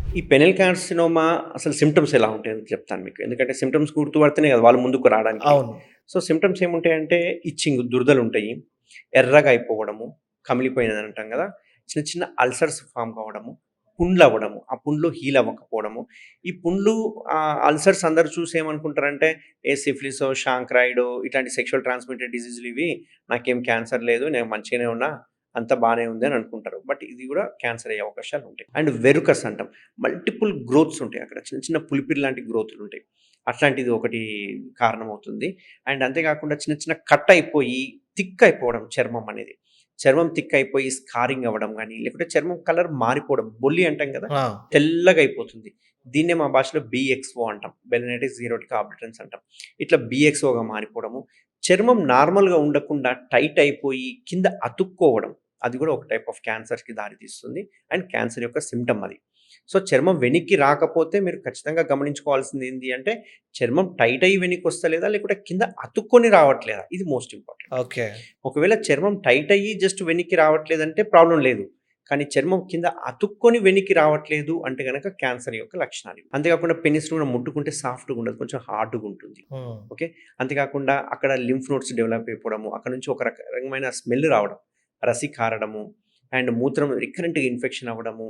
ఈ పెనెల్ కార్సినోమా అసలు సింప్టమ్స్ ఎలా ఉంటాయని చెప్తాను మీకు. ఎందుకంటే సింప్టమ్స్ గుర్తుపడితేనే కదా వాళ్ళు ముందుకు రాడానికి. అవును. సో, సింప్టమ్స్ ఏముంటాయంటే ఇచ్చింగ్ దురదలుంటాయి. ఎర్రగా అయిపోవడము, కమిలిపోయినది అంటాం కదా! చిన్న చిన్న అల్సర్స్ ఫార్మ్ కావడము, పుండ్లవ్వడము, ఆ పుండ్లు హీల్ అవ్వకపోవడము. ఈ పుండ్లు అల్సర్స్ అందరూ చూసి ఏమనుకుంటారంటే ఏ సిఫిలిసో, షాంక్రాయిడో ఇట్లాంటి సెక్షువల్ ట్రాన్స్‌మిటెడ్ డిసీజులు ఇవి. నాకేం క్యాన్సర్ లేదు. నేను మంచిగానే ఉన్నా. అంతా బానే ఉంది అని అనుకుంటారు. బట్ ఇది కూడా క్యాన్సర్ అయ్యే అవకాశాలుంటాయి. అండ్ వెరుకస్ అంటాం. మల్టిపుల్ గ్రోత్స్ ఉంటాయి అక్కడ. చిన్న చిన్న పులిపిరి లాంటి గ్రోతులుంటాయి. అట్లాంటిది ఒకటి కారణమవుతుంది. అండ్ అంతే కాకుండా చిన్న చిన్న కట్ అయిపోయి థిక్ అయిపోవడం చర్మం అనేది. చర్మం థిక్ అయిపోయి స్కారింగ్ అవ్వడం గాని, లేకపోతే చర్మం కలర్ మారిపోవడం. బొల్లి అంటాం కదా! ఆ! తెల్లగా అయిపోతుంది. దీన్నే మా భాషలో బీఎక్స్ఓ అంటాం. బెలనైటిస్ జీరోటిక్ ఆబ్లిటరెన్స్ అంటాం. ఇట్లా బీఎక్స్ఓగా మారిపోవడము. చర్మం నార్మల్‌గా ఉండకుండా టైట్ అయిపోయి కింద అతుక్కోవడం. అది కూడా ఒక టైప్ ఆఫ్ క్యాన్సర్‌కి దారితీస్తుంది. అండ్ క్యాన్సర్ యొక్క సింప్టమ్ అది. సో, చర్మం వెనక్కి రాకపోతే మీరు ఖచ్చితంగా గమనించుకోవాల్సింది ఏంది అంటే, చర్మం టైట్ అయ్యి వెనక్కొస్తలేదా? లేకుంటే కింద అతుక్కొని రావట్లేదా? ఇది మోస్ట్ ఇంపార్టెంట్. ఓకే. ఒకవేళ చర్మం టైట్ అయ్యి జస్ట్ వెనక్కి రావట్లేదంటే ప్రాబ్లమ్ లేదు. కానీ చర్మం కింద అతుక్కొని వెనక్కి రావట్లేదు అంటే గనక క్యాన్సర్ యొక్క లక్షణాలు. అంతేకాకుండా పెనిస్‌ని కూడా ముట్టుకుంటే సాఫ్ట్‌గా ఉండదు. కొంచెం హార్డ్‌గా ఉంటుంది. హ్మ్. ఓకే. అంతేకాకుండా అక్కడ లింఫ్ నోడ్స్ డెవలప్ అయిపోవడము, అక్కడి నుంచి ఒక రకమైన స్మెల్ రావడం, రసి కారడము, అండ్ మూత్రం రికరెంట్‌గా ఇన్ఫెక్షన్ అవ్వడము,